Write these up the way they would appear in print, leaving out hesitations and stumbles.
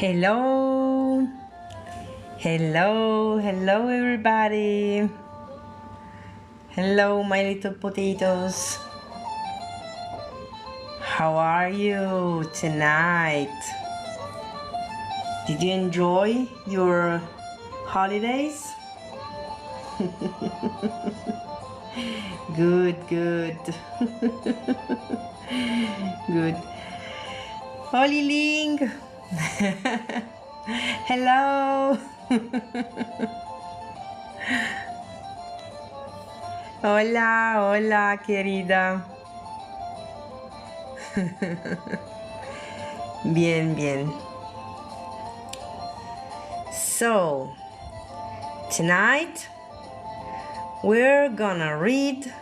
Hello, hello everybody. Hello my little potatoes. How are you tonight? Did you enjoy your holidays? Good. Good. Holly Ling. Hello. Hola, querida. Bien. So, tonight we're gonna read.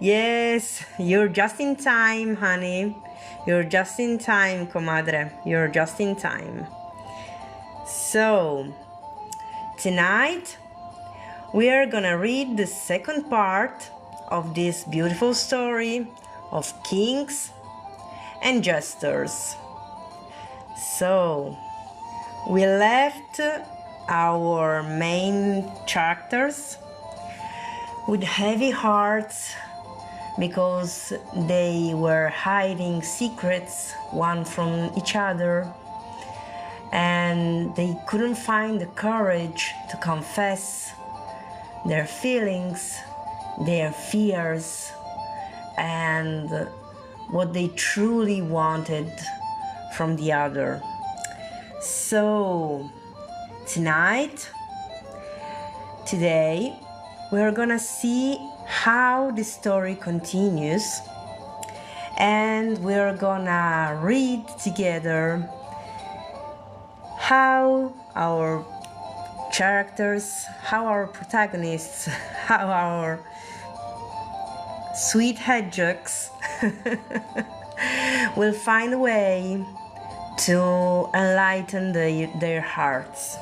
Yes, you're just in time, honey. You're just in time, comadre. You're just in time. So, tonight we are gonna read the second part of this beautiful story of kings and jesters. So, we left our main characters with heavy hearts because they were hiding secrets one from each other, and they couldn't find the courage to confess their feelings, their fears, and what they truly wanted from the other. So today, we're gonna see how the story continues, and we're gonna read together how our characters, how our protagonists, how our sweet hedgehogs will find a way to enlighten their hearts.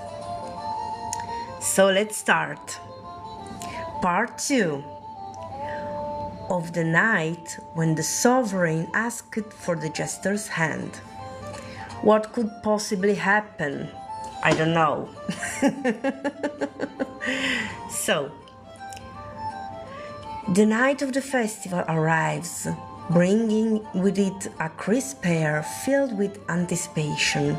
So let's start. Part 2 of the night when the sovereign asked for the jester's hand. What could possibly happen? I don't know. So, the night of the festival arrives, bringing with it a crisp air filled with anticipation.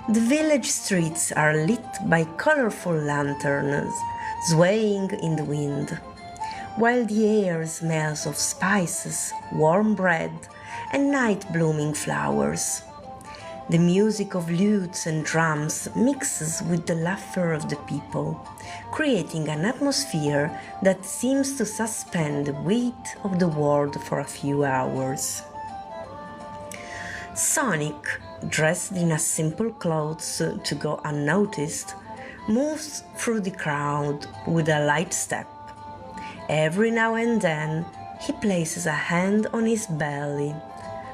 The village streets are lit by colorful lanterns swaying in the wind, while the air smells of spices, warm bread, and night-blooming flowers. The music of lutes and drums mixes with the laughter of the people, creating an atmosphere that seems to suspend the weight of the world for a few hours. Sonic, dressed in a simple clothes to go unnoticed, moves through the crowd with a light step. Every now and then, he places a hand on his belly,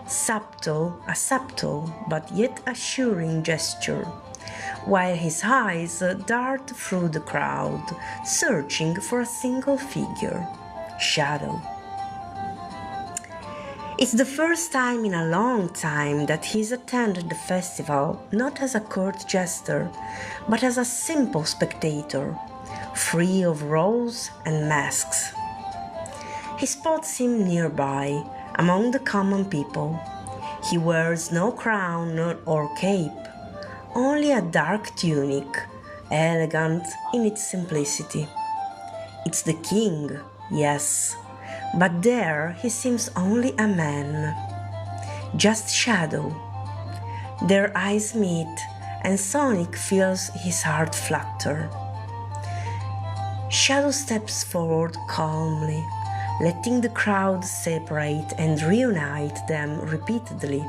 a subtle but yet assuring gesture, while his eyes dart through the crowd, searching for a single figure, Shadow. It's the first time in a long time that he's attended the festival not as a court jester, but as a simple spectator, free of roles and masks. He spots him nearby, among the common people. He wears no crown or cape, only a dark tunic, elegant in its simplicity. It's the king, yes, but there he seems only a man, just Shadow. Their eyes meet, and Sonic feels his heart flutter. Shadow steps forward calmly, letting the crowd separate and reunite them repeatedly,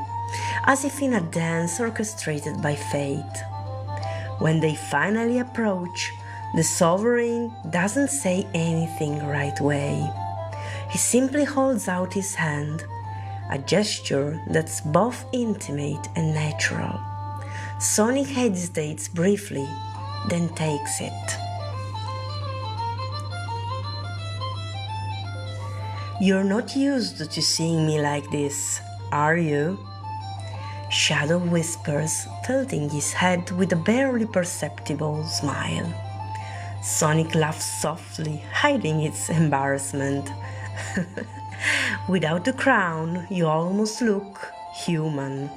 as if in a dance orchestrated by fate. When they finally approach, the sovereign doesn't say anything right away. He simply holds out his hand, a gesture that's both intimate and natural. Sonic hesitates briefly, then takes it. You're not used to seeing me like this, are you? Shadow whispers, tilting his head with a barely perceptible smile. Sonic laughs softly, hiding its embarrassment. Without the crown, you almost look human.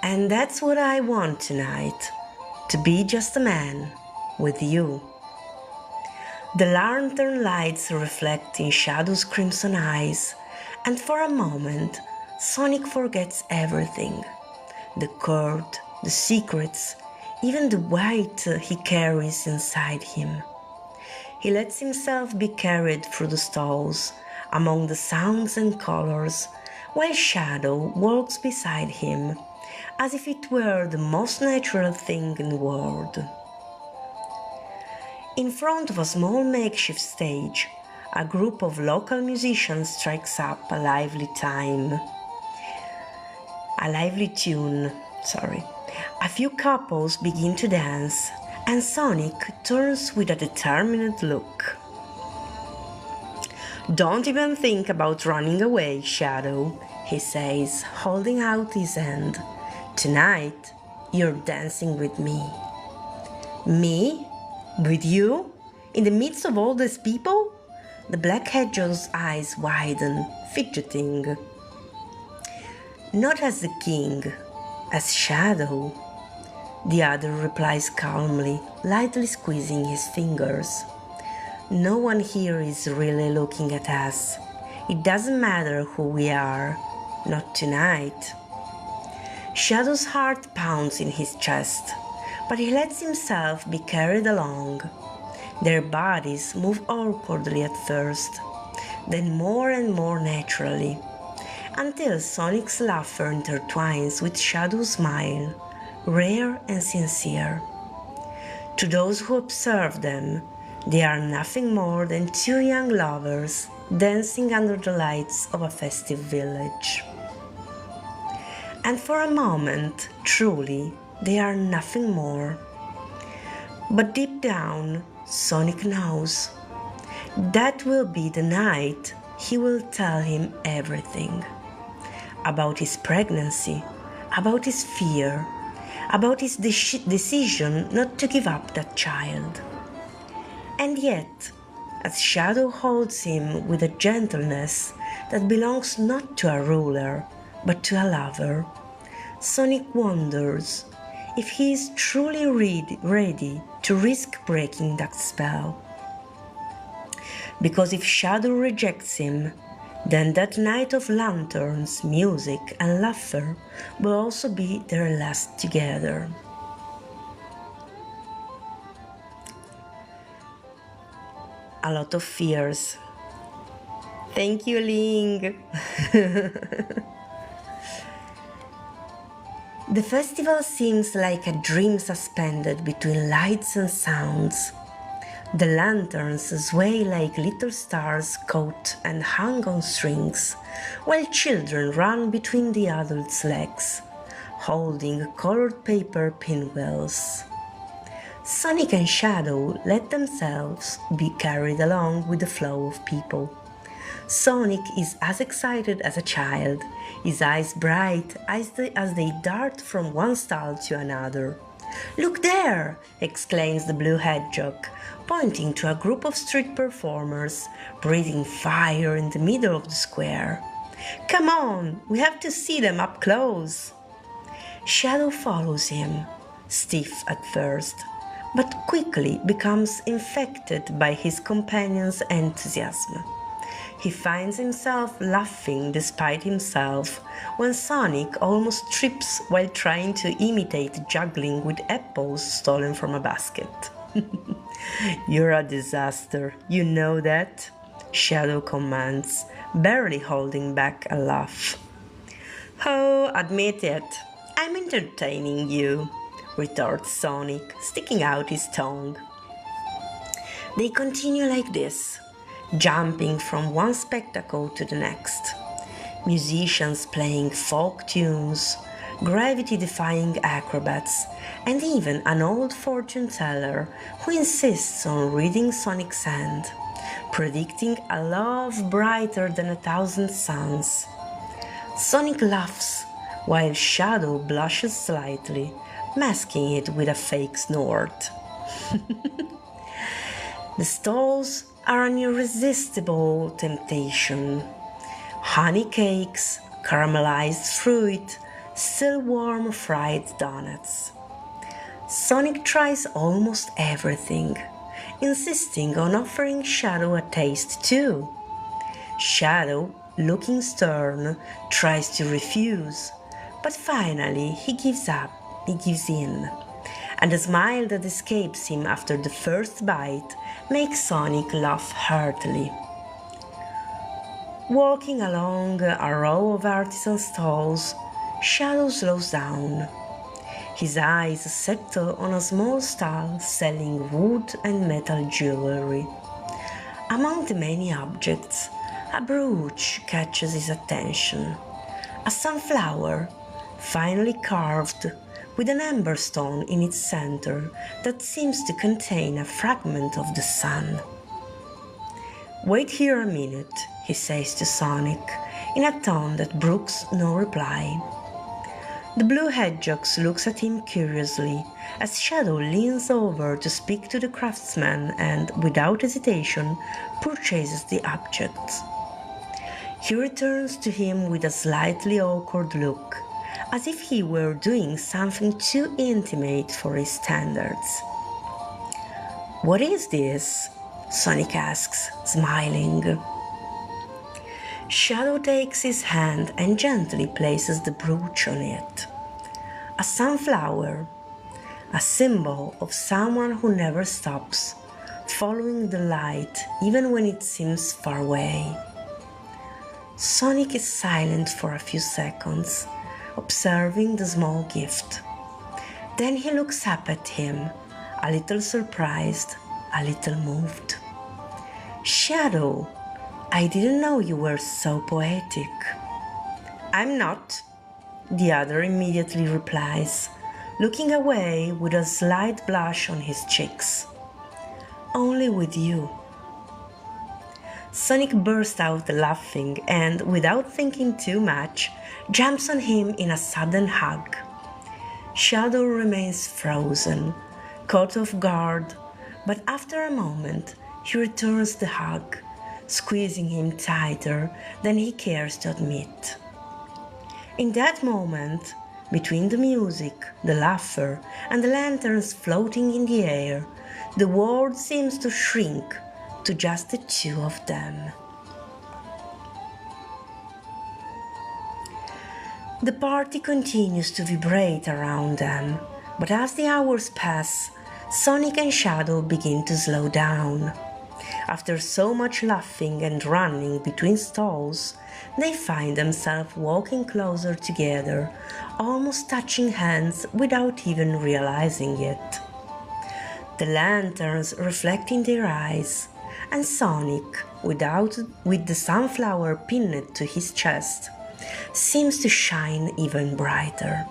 And that's what I want tonight, to be just a man with you. The lantern lights reflect in Shadow's crimson eyes, and for a moment, Sonic forgets everything. The court, the secrets, even the weight he carries inside him. He lets himself be carried through the stalls, among the sounds and colors, while Shadow walks beside him, as if it were the most natural thing in the world. In front of a small makeshift stage, a group of local musicians strikes up a lively tune. A few couples begin to dance, and Sonic turns with a determined look. "Don't even think about running away, Shadow," he says, holding out his hand. "Tonight, you're dancing with me." "Me? With you? In the midst of all these people?" The Black Hedgehog's eyes widen, fidgeting. "Not as the king, as Shadow," the other replies calmly, lightly squeezing his fingers. "No one here is really looking at us. It doesn't matter who we are, not tonight." Shadow's heart pounds in his chest, but he lets himself be carried along. Their bodies move awkwardly at first, then more and more naturally, until Sonic's laughter intertwines with Shadow's smile, rare and sincere. To those who observe them, they are nothing more than two young lovers dancing under the lights of a festive village. And for a moment, truly, they are nothing more. But deep down, Sonic knows that will be the night he will tell him everything. About his pregnancy, about his fear, about his decision not to give up that child. And yet, as Shadow holds him with a gentleness that belongs not to a ruler, but to a lover, Sonic wonders if he is truly ready to risk breaking that spell. Because if Shadow rejects him, then that night of lanterns, music, and laughter will also be their last together. A lot of fears. Thank you, Ling. The festival seems like a dream suspended between lights and sounds. The lanterns sway like little stars caught and hung on strings, while children run between the adults' legs, holding colored paper pinwheels. Sonic and Shadow let themselves be carried along with the flow of people. Sonic is as excited as a child, his eyes bright as they dart from one stall to another. "Look there!" exclaims the Blue Hedgehog, pointing to a group of street performers breathing fire in the middle of the square. "Come on, we have to see them up close." Shadow follows him, stiff at first, but quickly becomes infected by his companion's enthusiasm. He finds himself laughing despite himself when Sonic almost trips while trying to imitate juggling with apples stolen from a basket. "You're a disaster, you know that?" Shadow commands, barely holding back a laugh. "Oh, admit it, I'm entertaining you," retorts Sonic, sticking out his tongue. They continue like this, jumping from one spectacle to the next. Musicians playing folk tunes, gravity-defying acrobats, and even an old fortune teller who insists on reading Sonic's hand, predicting a love brighter than 1,000 suns. Sonic laughs, while Shadow blushes slightly, masking it with a fake snort. The stalls are an irresistible temptation. Honey cakes, caramelized fruit, still warm fried donuts. Sonic tries almost everything, insisting on offering Shadow a taste too. Shadow, looking stern, tries to refuse, but finally he gives in. And the smile that escapes him after the first bite makes Sonic laugh heartily. Walking along a row of artisan stalls, Shadow slows down. His eyes settle on a small stall selling wood and metal jewelry. Among the many objects, a brooch catches his attention. A sunflower, finely carved, with an amber stone in its center that seems to contain a fragment of the sun. "Wait here a minute," he says to Sonic, in a tone that brooks no reply. The blue hedgehog looks at him curiously as Shadow leans over to speak to the craftsman and, without hesitation, purchases the objects. He returns to him with a slightly awkward look, as if he were doing something too intimate for his standards. "What is this?" Sonic asks, smiling. Shadow takes his hand and gently places the brooch on it. A sunflower, a symbol of someone who never stops, following the light even when it seems far away. Sonic is silent for a few seconds, observing the small gift. Then he looks up at him, a little surprised, a little moved. "Shadow, I didn't know you were so poetic." "I'm not," the other immediately replies, looking away with a slight blush on his cheeks. "Only with you." Sonic bursts out laughing and, without thinking too much, jumps on him in a sudden hug. Shadow remains frozen, caught off guard, but after a moment he returns the hug, squeezing him tighter than he cares to admit. In that moment, between the music, the laughter, and the lanterns floating in the air, the world seems to shrink to just the two of them. The party continues to vibrate around them, but as the hours pass, Sonic and Shadow begin to slow down. After so much laughing and running between stalls, they find themselves walking closer together, almost touching hands without even realizing it. The lanterns reflect in their eyes, and Sonic, with the sunflower pinned to his chest, seems to shine even brighter.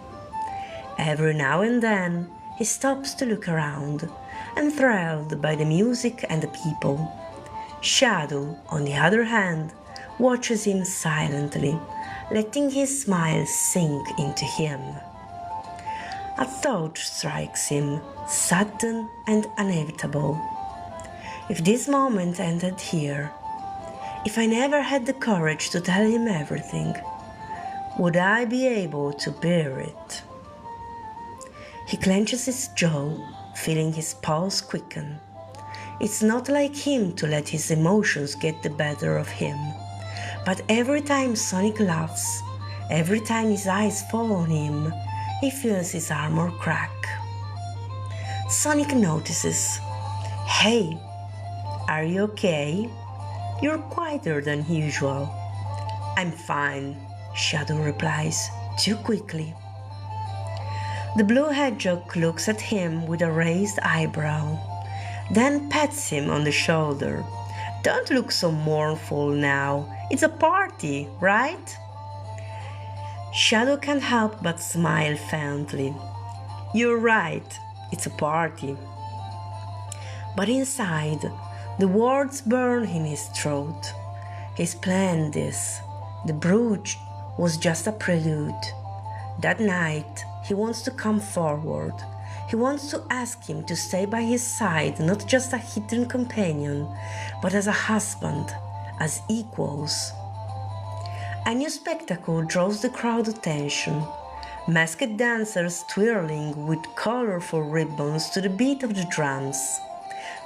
Every now and then, he stops to look around, enthralled by the music and the people. Shadow, on the other hand, watches him silently, letting his smile sink into him. A thought strikes him, sudden and inevitable. If this moment ended here, if I never had the courage to tell him everything, would I be able to bear it? He clenches his jaw, feeling his pulse quicken. It's not like him to let his emotions get the better of him, but every time Sonic laughs, every time his eyes fall on him, he feels his armor crack. Sonic notices. "Hey, are you okay? You're quieter than usual." "I'm fine," Shadow replies, too quickly. The blue hedgehog looks at him with a raised eyebrow, then pats him on the shoulder. "Don't look so mournful now. It's a party, right?" Shadow can't help but smile faintly. "You're right, it's a party." But inside, the words burn in his throat. He's planned this. The brooch was just a prelude. That night, he wants to come forward. He wants to ask him to stay by his side, not just a hidden companion, but as a husband, as equals. A new spectacle draws the crowd attention. Masked dancers twirling with colorful ribbons to the beat of the drums.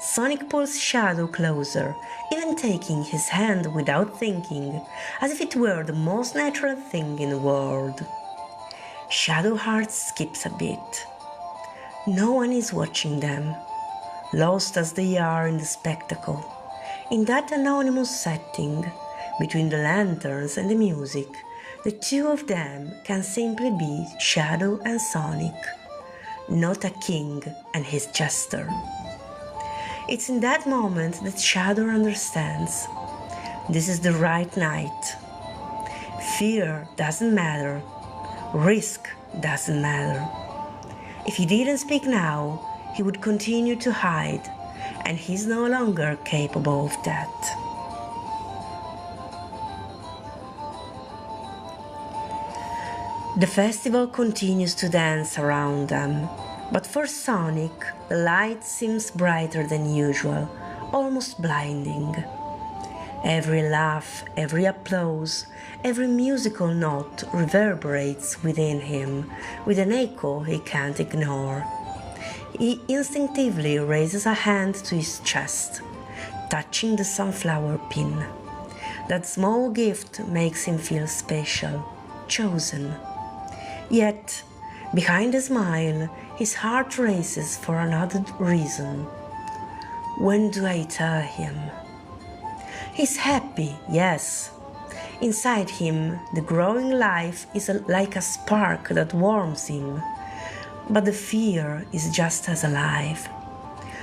Sonic pulls Shadow closer, even taking his hand without thinking, as if it were the most natural thing in the world. Shadow's heart skips a beat. No one is watching them, lost as they are in the spectacle. In that anonymous setting, between the lanterns and the music, the two of them can simply be Shadow and Sonic, not a king and his jester. It's in that moment that Shadow understands. This is the right night. Fear doesn't matter. Risk doesn't matter. If he didn't speak now, he would continue to hide, and he's no longer capable of that. The festival continues to dance around them, but for Sonic, the light seems brighter than usual, almost blinding. Every laugh, every applause, every musical note reverberates within him with an echo he can't ignore. He instinctively raises a hand to his chest, touching the sunflower pin. That small gift makes him feel special, chosen. Yet, behind the smile, his heart races for another reason. When do I tell him? He's happy, yes. Inside him, the growing life is like a spark that warms him. But the fear is just as alive.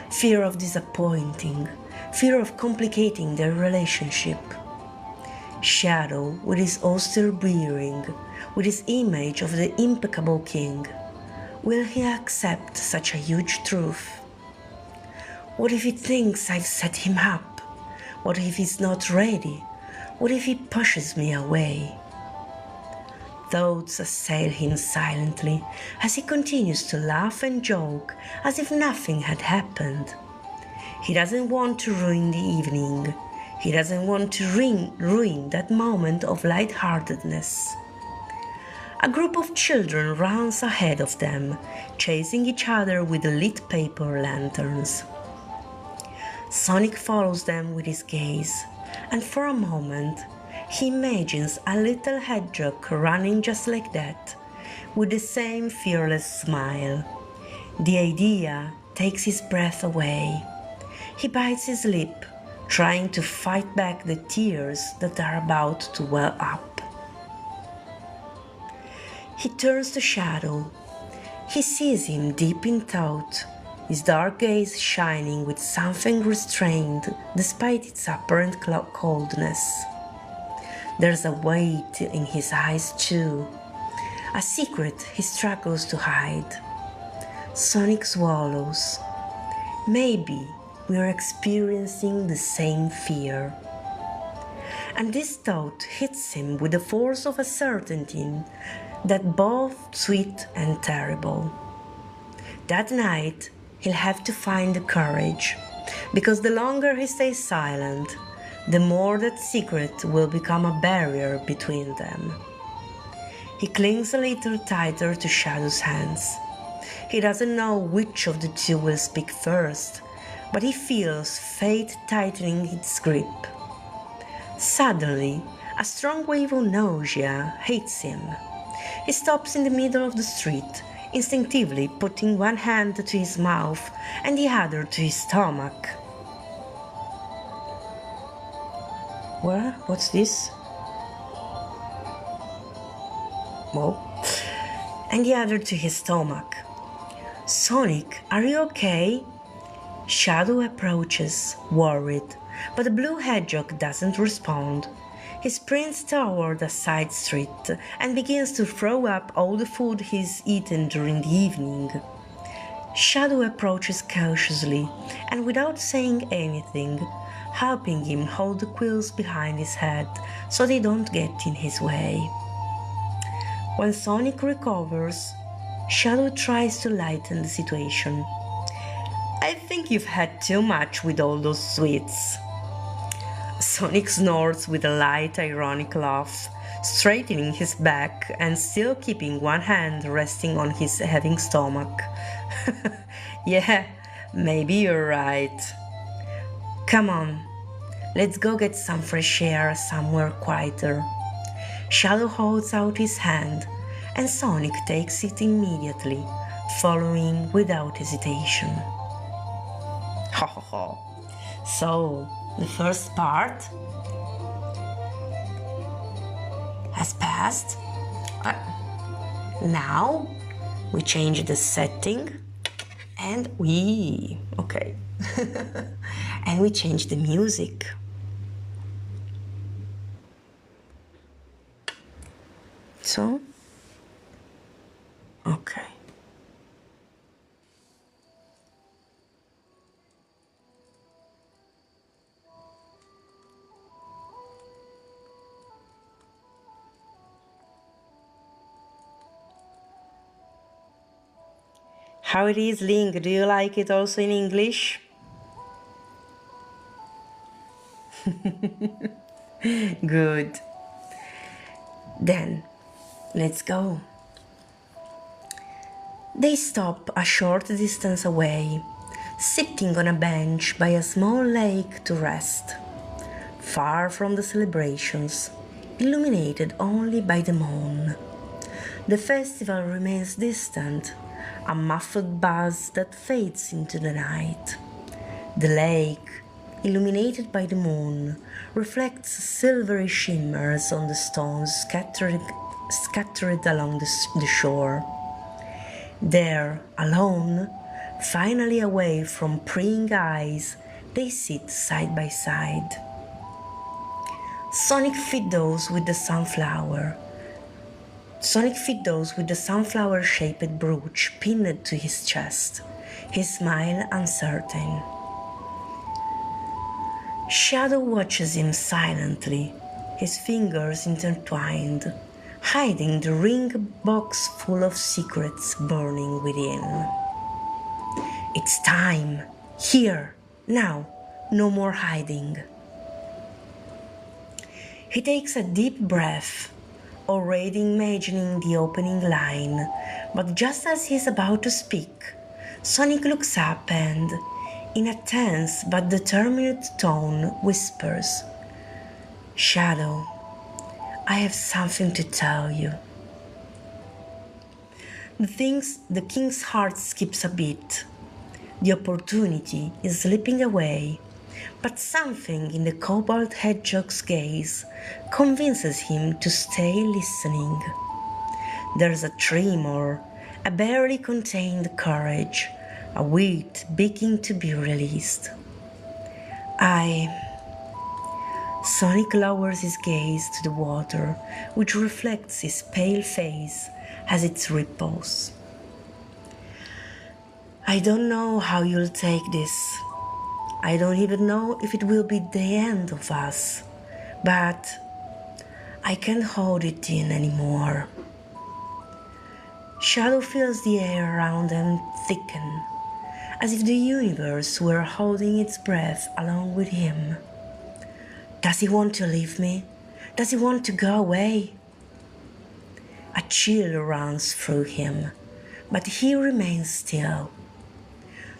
Fear of disappointing, fear of complicating their relationship. Shadow, with his austere bearing, with his image of the impeccable king, will he accept such a huge truth? What if he thinks I've set him up? What if he's not ready? What if he pushes me away? Thoughts assail him silently as he continues to laugh and joke as if nothing had happened. He doesn't want to ruin the evening. He doesn't want to ruin that moment of lightheartedness. A group of children runs ahead of them, chasing each other with the lit paper lanterns. Sonic follows them with his gaze, and for a moment, he imagines a little hedgehog running just like that, with the same fearless smile. The idea takes his breath away. He bites his lip, trying to fight back the tears that are about to well up. He turns to Shadow. He sees him deep in thought, his dark gaze shining with something restrained despite its apparent coldness. There's a weight in his eyes too, a secret he struggles to hide. Sonic swallows. Maybe we're experiencing the same fear. And this thought hits him with the force of a certainty that both sweet and terrible. That night, he'll have to find the courage, because the longer he stays silent, the more that secret will become a barrier between them. He clings a little tighter to Shadow's hands. He doesn't know which of the two will speak first, but he feels fate tightening its grip. Suddenly, a strong wave of nausea hits him. He stops in the middle of the street, instinctively putting one hand to his mouth and the other to his stomach. What? What's this? Well, and the other to his stomach. Sonic, are you okay? Shadow approaches, worried, but the blue hedgehog doesn't respond. He sprints toward a side street and begins to throw up all the food he's eaten during the evening. Shadow approaches cautiously and without saying anything, helping him hold the quills behind his head so they don't get in his way. When Sonic recovers, Shadow tries to lighten the situation. I think you've had too much with all those sweets. Sonic snorts with a light, ironic laugh, straightening his back and still keeping one hand resting on his heaving stomach. Yeah, maybe you're right. Come on, let's go get some fresh air somewhere quieter. Shadow holds out his hand, and Sonic takes it immediately, following without hesitation. Ha ha ha. So, the first part has passed. Now we change the setting and okay. And we change the music. So, okay. How it is, Link? Do you like it also in English? Good. Then, let's go. They stop a short distance away, sitting on a bench by a small lake to rest, far from the celebrations, illuminated only by the moon. The festival remains distant, a muffled buzz that fades into the night. The lake, illuminated by the moon, reflects silvery shimmers on the stones scattered along the shore. There, alone, finally away from prying eyes, they sit side by side. Sonic fiddles with the sunflower-shaped brooch pinned to his chest, his smile uncertain. Shadow watches him silently, his fingers intertwined, hiding the ring box full of secrets burning within. It's time, here, now, no more hiding. He takes a deep breath, already imagining the opening line, but just as he's about to speak, Sonic looks up and, in a tense but determined tone, whispers, "Shadow, I have something to tell you." The king's heart skips a beat. The opportunity is slipping away, but something in the Cobalt Hedgehog's gaze convinces him to stay listening. There's a tremor, a barely contained courage, a weight begging to be released. Sonic lowers his gaze to the water, which reflects his pale face as it ripples. I don't know how you'll take this. I don't even know if it will be the end of us, but I can't hold it in anymore. Shadow feels the air around them thicken, as if the universe were holding its breath along with him. Does he want to leave me? Does he want to go away? A chill runs through him, but he remains still.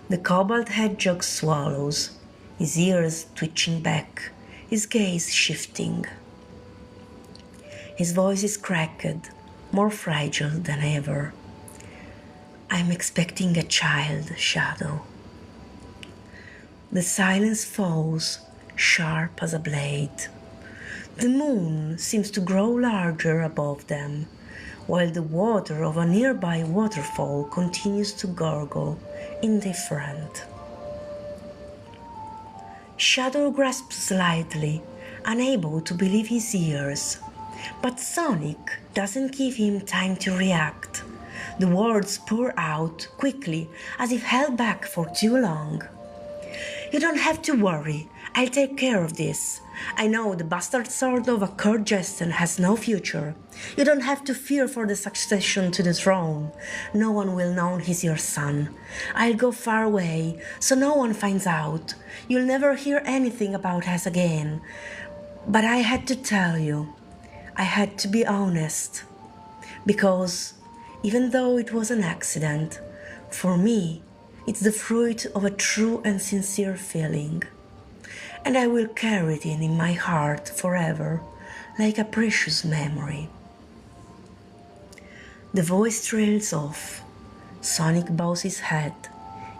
The Cobalt Hedgehog swallows, his ears twitching back, his gaze shifting. His voice is cracked, more fragile than ever. I'm expecting a child, Shadow. The silence falls, sharp as a blade. The moon seems to grow larger above them, while the water of a nearby waterfall continues to gurgle, indifferent. Shadow grasps slightly, unable to believe his ears, but Sonic doesn't give him time to react. The words pour out quickly, as if held back for too long. You don't have to worry. I'll take care of this. I know the bastard sword of a court jester has no future. You don't have to fear for the succession to the throne. No one will know he's your son. I'll go far away, so no one finds out. You'll never hear anything about us again. But I had to tell you. I had to be honest. Because, even though it was an accident, for me, it's the fruit of a true and sincere feeling. And I will carry it in my heart forever, like a precious memory. The voice trails off. Sonic bows his head,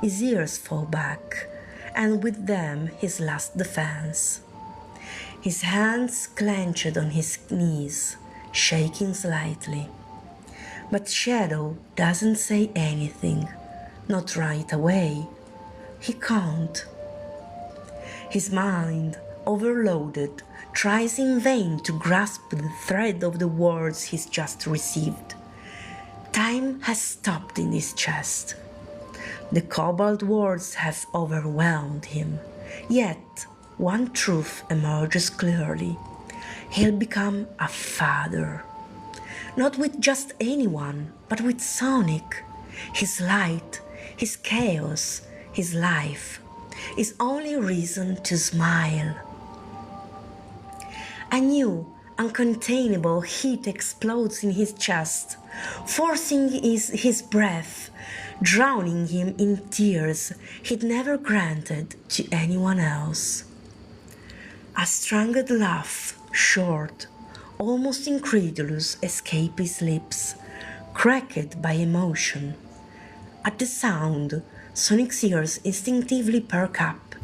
his ears fall back, and with them his last defense. His hands clenched on his knees, shaking slightly. But Shadow doesn't say anything, not right away. He can't. His mind, overloaded, tries in vain to grasp the thread of the words he's just received. Time has stopped in his chest. The cobalt words have overwhelmed him. Yet, one truth emerges clearly. He'll become a father. Not with just anyone, but with Sonic. His light, his chaos, his life. His only reason to smile. A new, uncontainable heat explodes in his chest, forcing his breath, drowning him in tears he'd never granted to anyone else. A strangled laugh, short, almost incredulous, escaped his lips, cracked by emotion. At the sound, Sonic's ears instinctively perk up,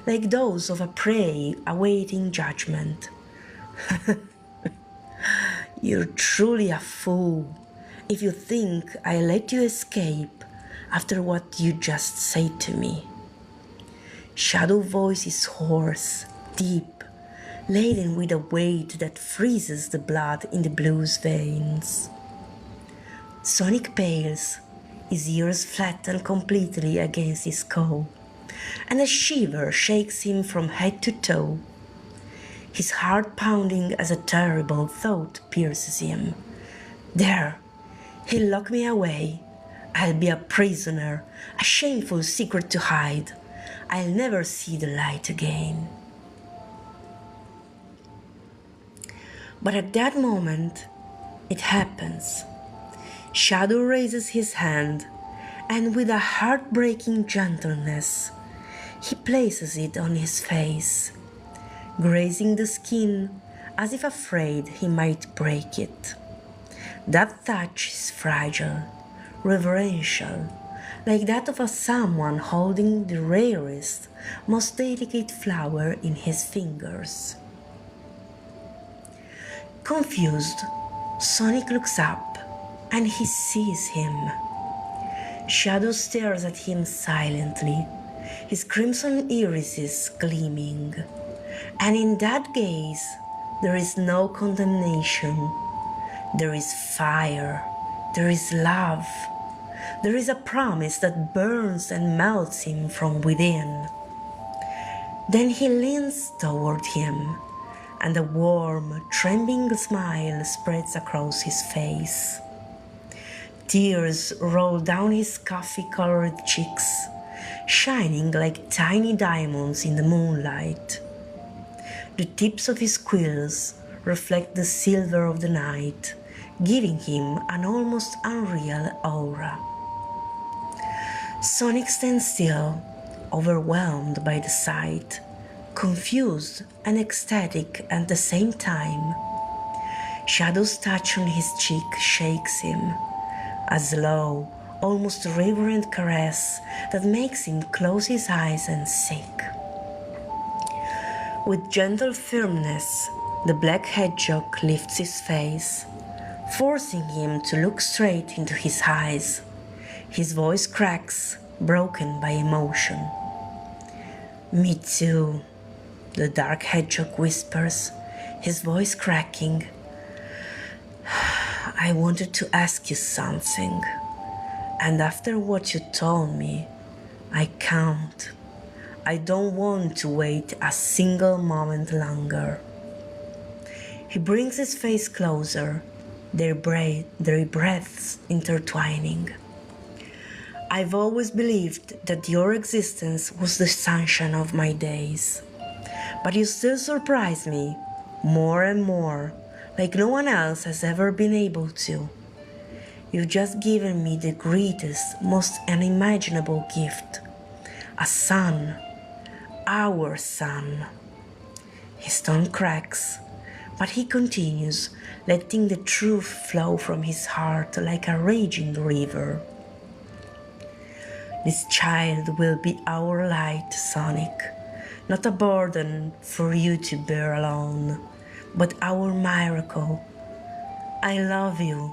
like those of a prey awaiting judgment. You're truly a fool if you think I let you escape after what you just said to me. Shadow's voice is hoarse, deep, laden with a weight that freezes the blood in the blue's veins. Sonic pales, his ears flatten completely against his skull, and a shiver shakes him from head to toe. His heart pounding as a terrible thought pierces him. There, he'll lock me away. I'll be a prisoner, a shameful secret to hide. I'll never see the light again. But at that moment, it happens. Shadow raises his hand, and with a heartbreaking gentleness, he places it on his face, grazing the skin as if afraid he might break it. That touch is fragile, reverential, like that of someone holding the rarest, most delicate flower in his fingers. Confused, Sonic looks up, and he sees him. Shadow stares at him silently, his crimson irises gleaming, and in that gaze there is no condemnation. There is fire, there is love, there is a promise that burns and melts him from within. Then he leans toward him, and a warm, trembling smile spreads across his face. Tears roll down his coffee-colored cheeks, shining like tiny diamonds in the moonlight. The tips of his quills reflect the silver of the night, giving him an almost unreal aura. Sonic stands still, overwhelmed by the sight, confused and ecstatic at the same time. Shadow's touch on his cheek shakes him, a slow, almost reverent caress that makes him close his eyes and sink. With gentle firmness, the black hedgehog lifts his face, forcing him to look straight into his eyes. His voice cracks, broken by emotion. "Me too," the dark hedgehog whispers, his voice cracking. "I wanted to ask you something, and after what you told me, I can't. I don't want to wait a single moment longer. He brings his face closer, their breaths intertwining. I've always believed that your existence was the sunshine of my days. But you still surprise me, more and more, like no one else has ever been able to. You've just given me the greatest, most unimaginable gift. A son. Our son. His tone cracks, but he continues, letting the truth flow from his heart like a raging river. This child will be our light, Sonic. Not a burden for you to bear alone, but our miracle. I love you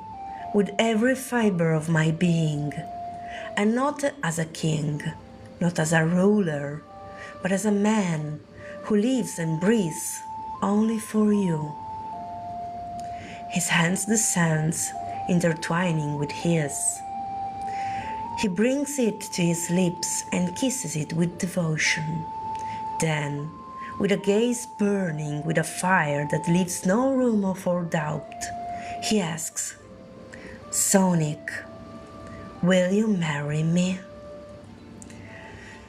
with every fiber of my being, and not as a king, not as a ruler, but as a man who lives and breathes only for you. His hands descend, intertwining with his. He brings it to his lips and kisses it with devotion. Then, with a gaze burning with a fire that leaves no room for doubt, he asks, Sonic, will you marry me?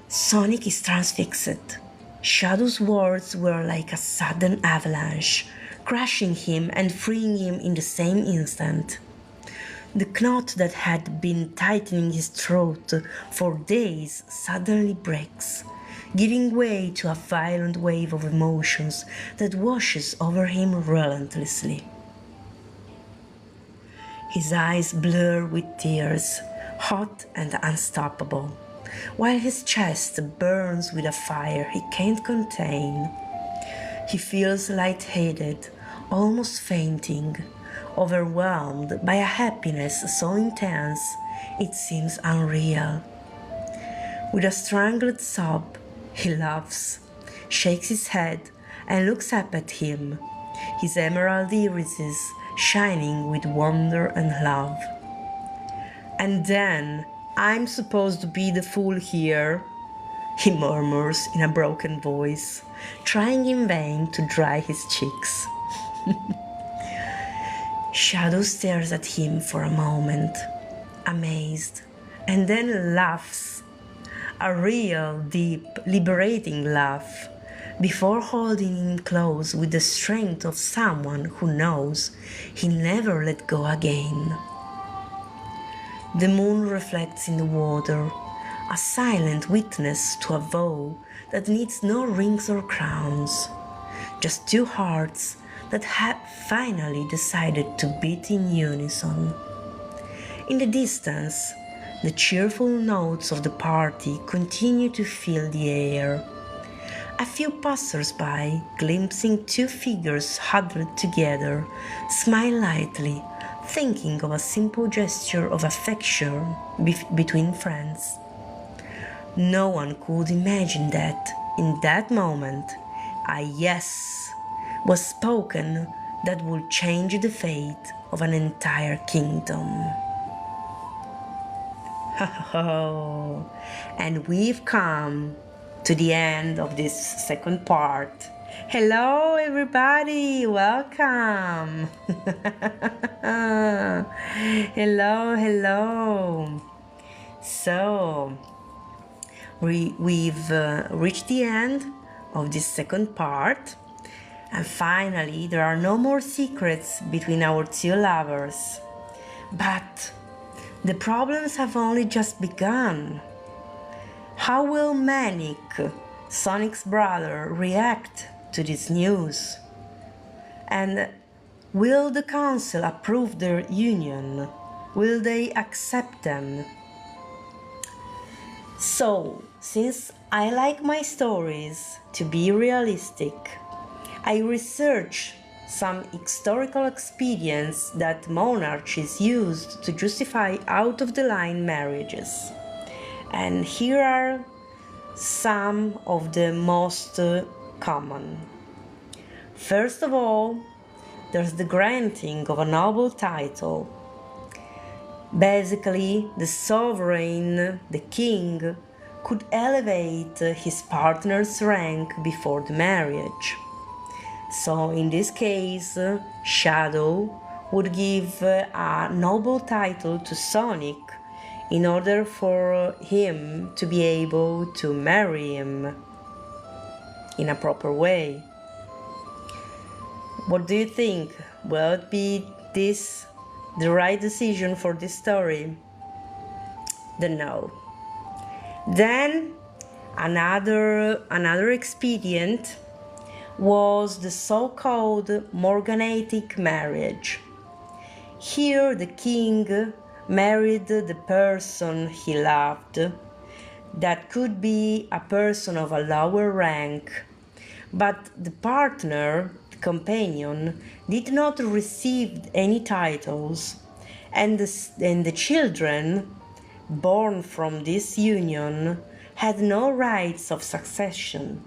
Sonic is transfixed. Shadow's words were like a sudden avalanche, crushing him and freeing him in the same instant. The knot that had been tightening his throat for days suddenly breaks, giving way to a violent wave of emotions that washes over him relentlessly. His eyes blur with tears, hot and unstoppable, while his chest burns with a fire he can't contain. He feels lightheaded, almost fainting, overwhelmed by a happiness so intense it seems unreal. With a strangled sob, he laughs, shakes his head, and looks up at him, his emerald irises shining with wonder and love. And then I'm supposed to be the fool here, he murmurs in a broken voice, trying in vain to dry his cheeks. Shadow stares at him for a moment, amazed, and then laughs, a real, deep, liberating laugh, before holding him close with the strength of someone who knows he'll never let go again. The moon reflects in the water, a silent witness to a vow that needs no rings or crowns, just two hearts that have finally decided to beat in unison. In the distance, the cheerful notes of the party continue to fill the air. A few passers-by, glimpsing two figures huddled together, smile lightly, thinking of a simple gesture of affection between friends. No one could imagine that, in that moment, a yes was spoken that would change the fate of an entire kingdom. And we've come to the end of this second part. Hello everybody, welcome. Hello. So we've reached the end of this second part, and finally there are no more secrets between our two lovers. But the problems have only just begun. How will Manic, Sonic's brother, react to this news? And will the council approve their union? Will they accept them? So, since I like my stories to be realistic, I researched some historical expedients that monarchies used to justify out-of-the-line marriages. And here are some of the most common. First of all, there's the granting of a noble title. Basically, the sovereign, the king, could elevate his partner's rank before the marriage. So in this case, Shadow would give a noble title to Sonic in order for him to be able to marry him in a proper way. What do you think? Will it be this the right decision for this story? Don't know. Then another expedient was the so-called morganatic marriage. Here the king married the person he loved. That could be a person of a lower rank, but the partner, the companion, did not receive any titles, and the children born from this union had no rights of succession.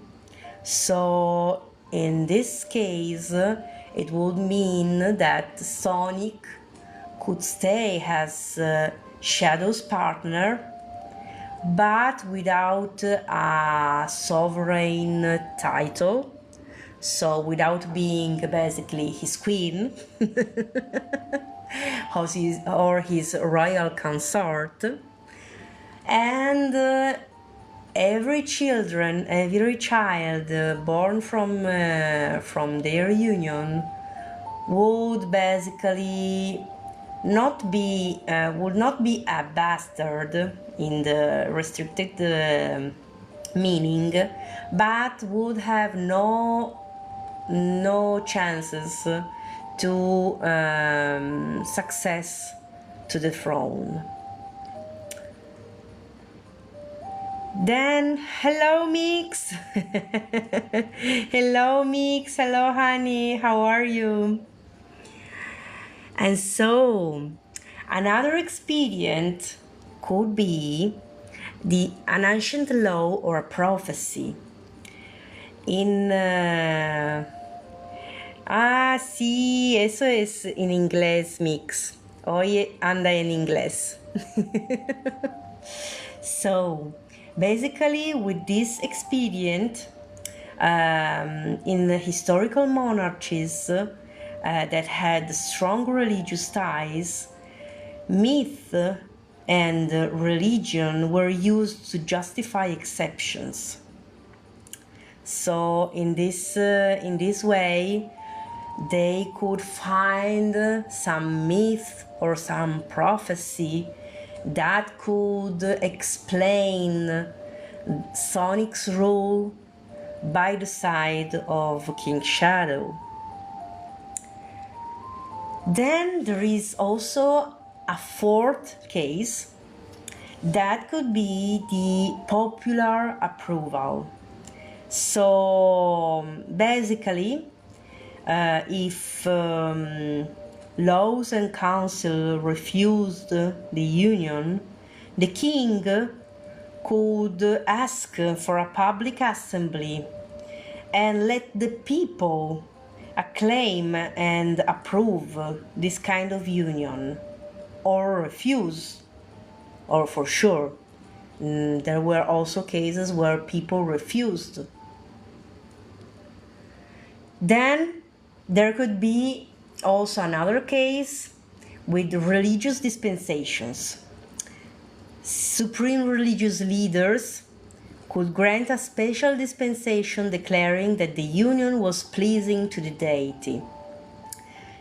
So in this case, it would mean that Sonic could stay as Shadow's partner, but without a sovereign title, so without being basically his queen or his royal consort. And every child born from their union would basically would not be a bastard in the restricted meaning, but would have no chances to success to the throne. Then, hello Mix! Hello Mix, hello honey, how are you? And so, another expedient could be an ancient law or a prophecy. Sí, eso es en inglés, Mix. Hoy anda en inglés. So, basically, with this expedient, in the historical monarchies that had strong religious ties, myth and religion were used to justify exceptions. So in this way, they could find some myth or some prophecy that could explain Sonic's rule by the side of King Shadow. Then there is also a fourth case that could be the popular approval. So basically, if laws and council refused the union, the king could ask for a public assembly and let the people acclaim and approve this kind of union, or refuse, or for sure. There were also cases where people refused. Then there could be also another case with religious dispensations. Supreme religious leaders could grant a special dispensation declaring that the union was pleasing to the deity.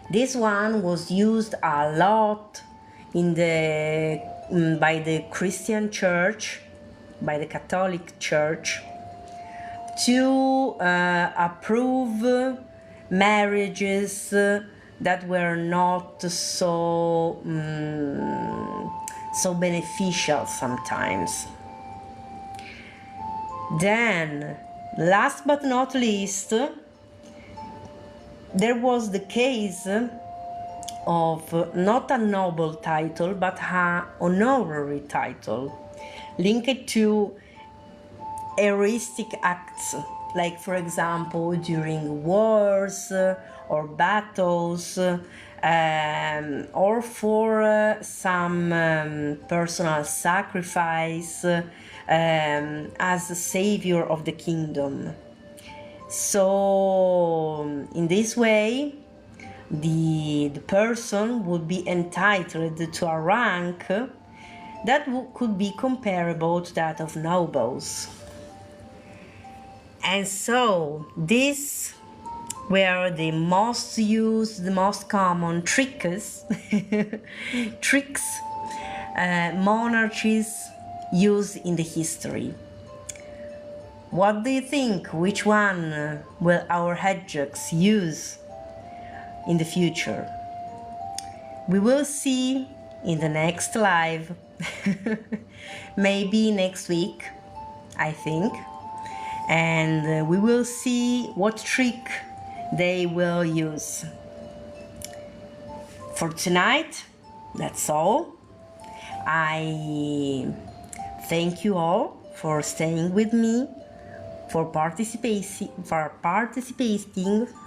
This one was used a lot by the Christian Church, by the Catholic Church, to approve marriages that were not so beneficial sometimes. Then, last but not least, there was the case of not a noble title but an honorary title linked to heroistic acts, like for example during wars or battles, or for some personal sacrifice, as the savior of the kingdom. So in this way, the person would be entitled to a rank that could be comparable to that of nobles. And so these were the most used, the most common tricks monarchies use in the history. What do you think? Which one will our hedgehogs use in the future? We will see in the next live, maybe next week, I think, and we will see what trick they will use. For tonight, that's all. I thank you all for staying with me, for participating.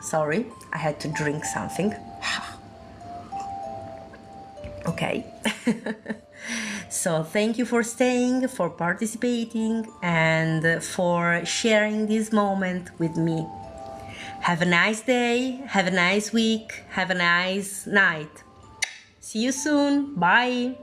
Sorry, I had to drink something. Okay. So thank you for staying, for participating, and for sharing this moment with me. Have a nice day, have a nice week, have a nice night. See you soon. Bye.